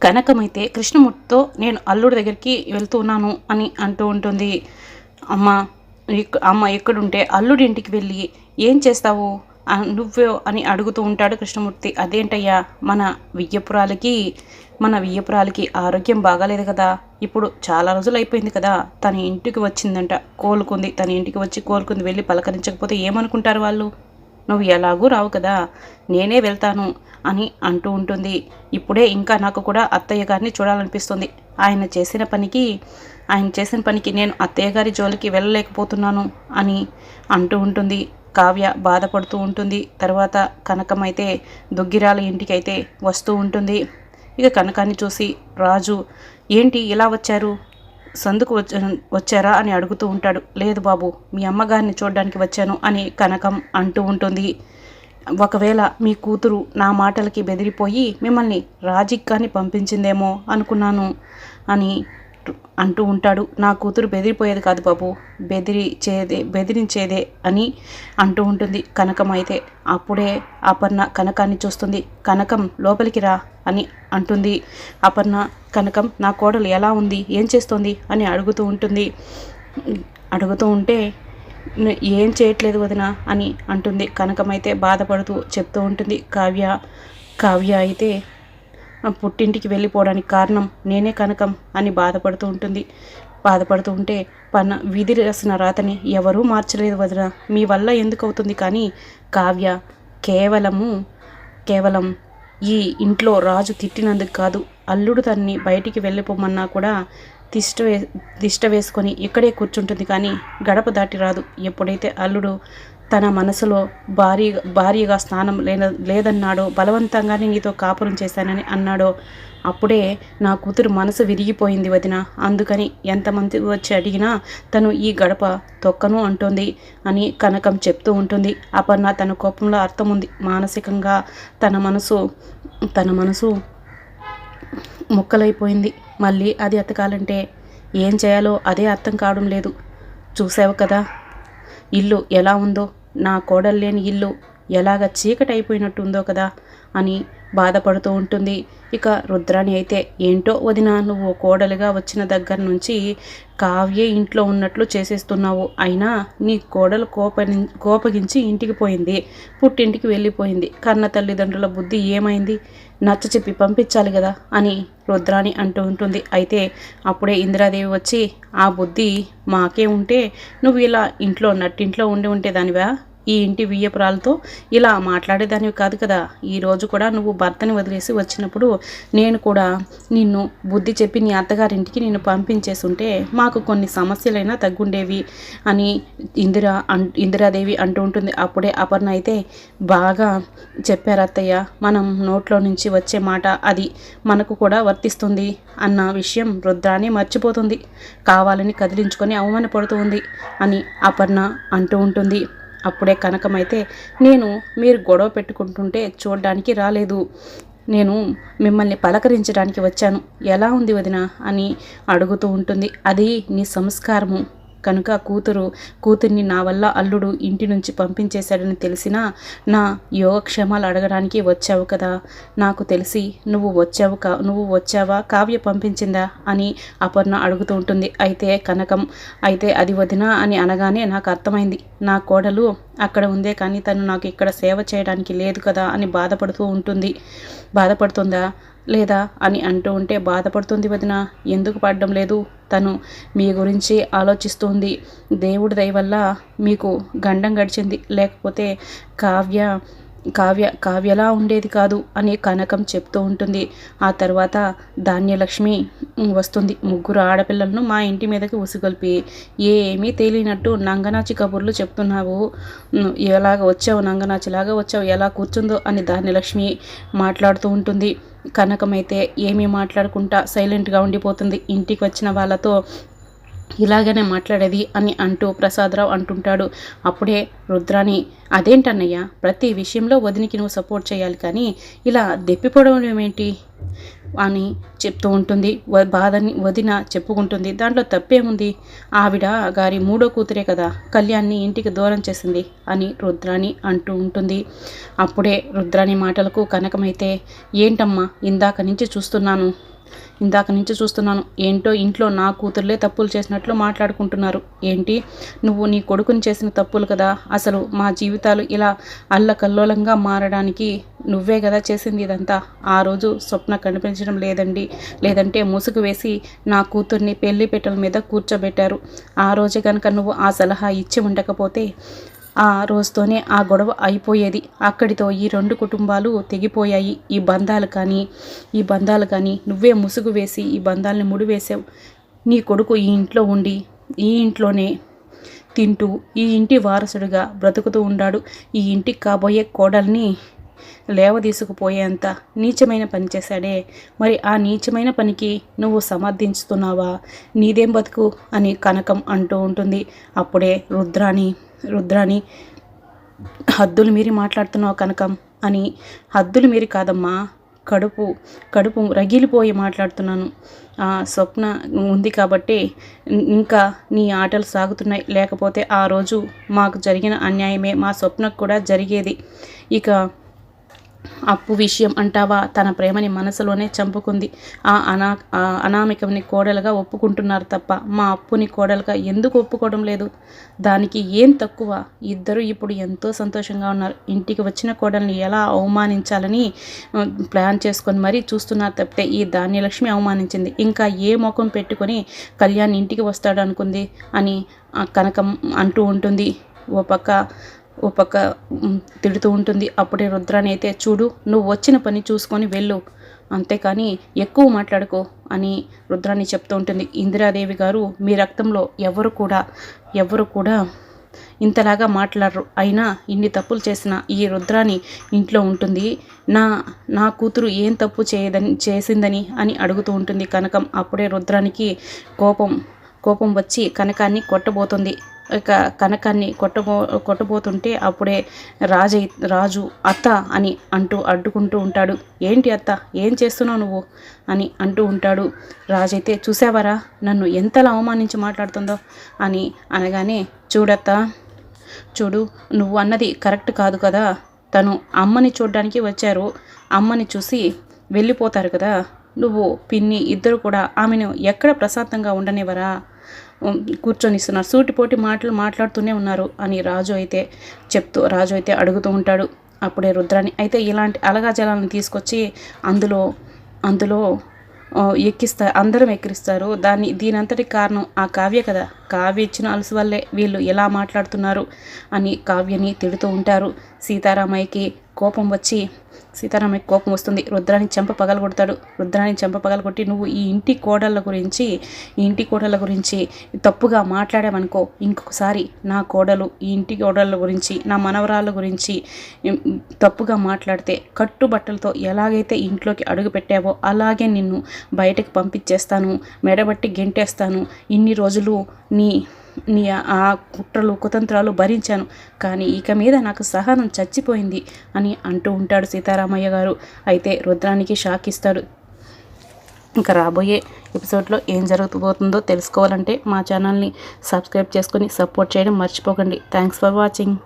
కనకమైతే కృష్ణమూర్తితో నేను అల్లుడి దగ్గరికి వెళ్తున్నాను అని అంటూ ఉంటుంది. అమ్మ అమ్మ ఎక్కడుంటే అల్లుడి ఇంటికి వెళ్ళి ఏం చేస్తావు నువ్వే అని అడుగుతూ ఉంటాడు కృష్ణమూర్తి. అదేంటయ్యా, మన వియ్యపురాలకి ఆరోగ్యం బాగాలేదు కదా, ఇప్పుడు చాలా రోజులు అయిపోయింది కదా, తన ఇంటికి వచ్చిందంట, కోలుకుంది, తన ఇంటికి వచ్చి కోలుకుంది, వెళ్ళి పలకరించకపోతే ఏమనుకుంటారు వాళ్ళు, నువ్వు ఎలాగూ రావు కదా, నేనే వెళ్తాను అని అంటూ ఉంటుంది. ఇప్పుడే ఇంకా నాకు కూడా అత్తయ్య గారిని చూడాలనిపిస్తుంది, ఆయన చేసిన పనికి నేను అత్తయ్య గారి జోలికి వెళ్ళలేకపోతున్నాను అని అంటూ ఉంటుంది. కావ్య బాధపడుతూ ఉంటుంది. తర్వాత కనకం అయితే దుగ్గిరాల ఇంటికి అయితే వస్తూ ఉంటుంది. ఇక కనకాన్ని చూసి రాజు, ఏంటి ఇలా వచ్చారు, సందుకు వచ్చారా అని అడుగుతూ ఉంటాడు. లేదు బాబు, మీ అమ్మగారిని చూడడానికి వచ్చాను అని కనకం అంటూ ఉంటుంది. ఒకవేళ మీ కూతురు నా మాటలకి బెదిరిపోయి మిమ్మల్ని రాజిక్కాని పంపించిందేమో అనుకున్నాను అని అంటూ ఉంటాడు. నా కూతురు బెదిరిపోయేది కాదు బాబు, బెదిరించేదే అని అంటూ ఉంటుంది కనకం అయితే. అప్పుడే అపర్ణ కనకాన్ని చూస్తుంది. కనకం లోపలికి రా అని అంటుంది. అపర్ణ కనకం నా కోడలు ఎలా ఉంది, ఏం చేస్తుంది అని అడుగుతూ ఉంటే ఏం చేయట్లేదు వదిన అని అంటుంది. కనకమైతే బాధపడుతూ చెప్తూ ఉంటుంది. కావ్య అయితే పుట్టింటికి వెళ్ళిపోవడానికి కారణం నేనే కనకం అని బాధపడుతూ ఉంటే విధి రాసిన రాతని ఎవరూ మార్చలేదు వదిన, మీ వల్ల ఎందుకు అవుతుంది, కానీ కావ్య కేవలం ఈ ఇంట్లో రాజు తిట్టినందుకు కాదు, అల్లుడు తన్ని బయటికి వెళ్ళిపోమన్నా కూడా తిష్ట వేసుకొని ఇక్కడే కూర్చుంటుంది, కానీ గడప దాటి రాదు. ఎప్పుడైతే అల్లుడు తన మనసులో భారీగా స్థానం లేదన్నాడో, బలవంతంగానే నీతో కాపురం చేశానని అన్నాడో, అప్పుడే నా కూతురు మనసు విరిగిపోయింది వదిన, అందుకని ఎంతమంది వచ్చి అడిగినా తను ఈ గడప తొక్కను అంటుంది అని కనకం చెప్తూ ఉంటుంది. అపర్ణ తన కోపంలో అర్థం ఉంది. మానసికంగా తన మనసు ముక్కలైపోయింది. మళ్ళీ అది అతకాలంటే ఏం చేయాలో అదే అర్థం కావడం లేదు. చూసావు కదా ఇల్లు ఎలా ఉందో, నా కోడలు లేని ఇల్లు ఎలాగ చీకటి అయిపోయినట్టు ఉందో కదా అని బాధపడుతూ ఉంటుంది. ఇక రుద్రాణి అయితే, ఏంటో వదిన, నువ్వు కోడలుగా వచ్చిన దగ్గర నుంచి కావ్య ఇంట్లో ఉన్నట్లు చేసేస్తున్నావు, అయినా నీ కోడలు కోపగించి ఇంటికి పోయింది, పుట్టింటికి వెళ్ళిపోయింది, కన్న తల్లిదండ్రుల బుద్ధి ఏమైంది, నచ్చ చెప్పి పంపించాలి కదా అని రుద్రాణి అంటూ ఉంటుంది. అయితే అప్పుడే ఇందిరాదేవి వచ్చి, ఆ బుద్ధి మాకే ఉంటే నువ్వు ఇలా నట్టింట్లో ఉంటే దానివా, ఈ ఇంటి వియ్యపురాలతో ఇలా మాట్లాడేదానివి కాదు కదా, ఈరోజు కూడా నువ్వు భర్తని వదిలేసి వచ్చినప్పుడు నేను కూడా నిన్ను బుద్ధి చెప్పి నీ అత్తగారింటికి నిన్ను పంపించేసి ఉంటే మాకు కొన్ని సమస్యలైనా తగ్గుండేవి అని ఇందిరాదేవి అంటూ ఉంటుంది. అప్పుడే అపర్ణ అయితే, బాగా చెప్పారు అత్తయ్య, మనం నోట్లో నుంచి వచ్చే మాట అది మనకు కూడా వర్తిస్తుంది అన్న విషయం రుద్రాణి మర్చిపోతుంది, కావాలని కదిలించుకొని అవమానపడుతూ ఉంది అని అపర్ణ అంటూ ఉంటుంది. అప్పుడే కనకమైతే, మీరు గొడవ పెట్టుకుంటుంటే చూడడానికి రాలేదు, నేను మిమ్మల్ని పలకరించడానికి వచ్చాను, ఎలా ఉంది వదిన అని అడుగుతూ ఉంటుంది. అది నీ సంస్కారము కనుక కూతుర్ని నా వల్ల అల్లుడు ఇంటి నుంచి పంపించేశాడని తెలిసినా నా యోగక్షేమాలు అడగడానికి వచ్చావు కదా, నాకు తెలిసి నువ్వు వచ్చావా కావ్య పంపించిందా అని అపర్ణ అడుగుతూ ఉంటుంది. అయితే కనకం అయితే అది వదినా అని అనగానే నాకు అర్థమైంది, నా కోడలు అక్కడ ఉందే కానీ తను నాకు ఇక్కడ సేవ చేయడానికి లేదు కదా అని బాధపడుతుందా లేదా అని అంటూ ఉంటే, బాధపడుతుంది వదిన, ఎందుకు పడడం లేదు, తను మీ గురించి ఆలోచిస్తుంది, దేవుడి దయ వల్ల మీకు గండం గడిచింది, లేకపోతే కావ్యలా ఉండేది కాదు అని కనకం చెప్తూ ఉంటుంది. ఆ తర్వాత ధాన్యలక్ష్మి వస్తుంది. ముగ్గురు ఆడపిల్లలను మా ఇంటి మీదకి ఉసిగొల్పి ఏమీ తేలినట్టు నంగనాచి కబుర్లు చెప్తున్నావు, ఎలాగ వచ్చావు, నంగనాచిలాగా వచ్చావు, ఎలా కూర్చుందో అని ధాన్యలక్ష్మి మాట్లాడుతూ ఉంటుంది. కనకమైతే ఏమీ మాట్లాడుకుంటా సైలెంట్గా ఉండిపోతుంది. ఇంటికి వచ్చిన వాళ్ళతో ఇలాగనే మాట్లాడేది అని అంటూ ప్రసాదరావు అంటుంటాడు. అప్పుడే రుద్రాణి, అదేంటన్నయ్య, ప్రతి విషయంలో వదినికి నువ్వు సపోర్ట్ చేయాలి కానీ ఇలా దెప్పిపోవడం ఏంటి అని చెప్తూ ఉంటుంది. బాధని వదిన చెప్పుకుంటుంది. దాంట్లో తప్పేముంది, ఆవిడ గారి మూడో కూతురే కదా, కళ్యాణ్ని ఇంటికి దూరం చేసింది అని రుద్రాణి అంటూ ఉంటుంది. అప్పుడే రుద్రాణి మాటలకు కనకమైతే, ఏంటమ్మా ఇందాక నుంచి చూస్తున్నాను, ఇందాక నుంచి చూస్తున్నాను. ఏంటో ఇంట్లో నా కూతుర్లే తప్పులు చేసినట్లు మాట్లాడుకుంటున్నారు. ఏంటి నువ్వు నీ కొడుకుని చేసిన తప్పులు కదా, అసలు మా జీవితాలు ఇలా అల్లకల్లోలంగా మారడానికి నువ్వే కదా చేసింది ఇదంతా. ఆ రోజు స్వప్న కనిపించడం లేదంటే ముసుగు వేసి నా కూతుర్ని పెళ్లి పీటల మీద కూర్చోబెట్టారు. ఆ రోజే కనుక నువ్వు ఆ సలహా ఇచ్చి ఉండకపోతే ఆ రోజుతోనే ఆ గొడవ అయిపోయేది. అక్కడితో ఈ 2 కుటుంబాలు తెగిపోయాయి. ఈ బంధాలు కానీ నువ్వే ముసుగు వేసి ఈ బంధాలని ముడివేసావు. నీ కొడుకు ఈ ఇంట్లో ఉండి ఈ ఇంట్లోనే తింటూ ఈ ఇంటి వారసుడిగా బ్రతుకుతూ ఉన్నాడు. ఈ ఇంటికి కాబోయే కోడల్ని లేవదీసుకుపోయేంత నీచమైన పని చేశాడే. మరి ఆ నీచమైన పనికి నువ్వు సమర్థించుతున్నావా? నీదేం బతుకు అని కనకం అంటూ ఉంటుంది. అప్పుడే రుద్రాని హద్దులు మీరి మాట్లాడుతున్నావు కనకం అని. హద్దులు మీరి కాదమ్మా, కడుపు రగిలిపోయి మాట్లాడుతున్నాను. స్వప్న ఉంది కాబట్టి ఇంకా నీ ఆటలు సాగుతున్నాయి. లేకపోతే ఆ రోజు మాకు జరిగిన అన్యాయమే మా స్వప్నకు కూడా జరిగేది. ఇక అప్పు విషయం అంటావా, తన ప్రేమని మనసులోనే చంపుకుంది. అనామికని కోడలుగా ఒప్పుకుంటున్నారు తప్ప మా అప్పుని కోడలుగా ఎందుకు ఒప్పుకోవడం లేదు? దానికి ఏం తక్కువ? ఇద్దరు ఇప్పుడు ఎంతో సంతోషంగా ఉన్నారు. ఇంటికి వచ్చిన కోడల్ని ఎలా అవమానించాలని ప్లాన్ చేసుకొని మరీ చూస్తున్నారు తప్పితే ఈ ధాన్యలక్ష్మి అవమానించింది. ఇంకా ఏ ముఖం పెట్టుకొని కళ్యాణ్ ఇంటికి వస్తాడు అనుకుంది అని కనకం అంటూ ఉంటుంది. ఓ పక్క తిడుతూ ఉంటుంది. అప్పుడే రుద్రాని అయితే, చూడు నువ్వు వచ్చిన పని చూసుకొని వెళ్ళు, అంతేకాని ఎక్కువ మాట్లాడుకో అని రుద్రాని చెప్తూ ఉంటుంది. ఇందిరాదేవి గారు, మీ రక్తంలో ఎవరు కూడా ఇంతలాగా మాట్లాడరు. అయినా ఇన్ని తప్పులు చేసిన ఈ రుద్రాని ఇంట్లో ఉంటుంది. నా కూతురు ఏం తప్పు చేసిందని అని అడుగుతూ ఉంటుంది కనకం. అప్పుడే రుద్రానికి కోపం వచ్చి కనకాన్ని కొట్టబోతుంది. ఇక కనకాన్ని కొట్టబోతుంటే అప్పుడే రాజు అత్త అని అడ్డుకుంటూ ఉంటాడు. ఏంటి అత్త, ఏం చేస్తున్నావు నువ్వు అని అంటూ ఉంటాడు. రాజైతే, చూసావరా నన్ను ఎంతలా అవమానించి మాట్లాడుతుందో అని అనగానే, చూడు నువ్వు అన్నది కరెక్ట్ కాదు కదా. తను అమ్మని చూడడానికి వచ్చారు, అమ్మని చూసి వెళ్ళిపోతారు కదా. నువ్వు పిన్ని ఇద్దరు కూడా ఆమెను ఎక్కడ ప్రశాంతంగా ఉండనివరా? కూర్చొనిస్తున్నారు, సూటిపోటి మాటలు మాట్లాడుతూనే ఉన్నారు అని రాజు అయితే అడుగుతూ ఉంటాడు. అప్పుడే రుద్రాని అయితే ఇలాంటి అలగాజలాలను తీసుకొచ్చి అందులో అందరం ఎక్కిరిస్తారు. దీనంతటి కారణం ఆ కావ్య కదా. కావ్య ఇచ్చిన అలసు వల్లే వీళ్ళు ఎలా మాట్లాడుతున్నారు అని కావ్యని తిడుతూ ఉంటారు. సీతారామయ్యకి కోపం వస్తుంది. రుద్రాని చెంప పగలగొట్టి, నువ్వు ఈ ఇంటి కోడళ్ళ గురించి తప్పుగా మాట్లాడామనుకో, ఇంకొకసారి నా కోడలు ఈ ఇంటి కోడళ్ళ గురించి, నా మనవరాళ్ళ గురించి తప్పుగా మాట్లాడితే కట్టుబట్టలతో ఎలాగైతే ఇంట్లోకి అడుగు పెట్టావో అలాగే నిన్ను బయటకు పంపించేస్తాను, మెడబట్టి గెంటేస్తాను. ఇన్ని రోజులు నీ ఆ కుట్రలు కుతంత్రాలు భరించాను, కానీ ఇక మీద నాకు సహనం చచ్చిపోయింది అని అంటూ ఉంటాడు సీతారామయ్య గారు. అయితే రుద్రానికి షాక్ ఇస్తాడు. ఇంకా రాబోయే ఎపిసోడ్లో ఏం జరగబోతుందో తెలుసుకోవాలంటే మా ఛానల్ని సబ్స్క్రైబ్ చేసుకొని సపోర్ట్ చేయడం మర్చిపోకండి. Thanks for watching.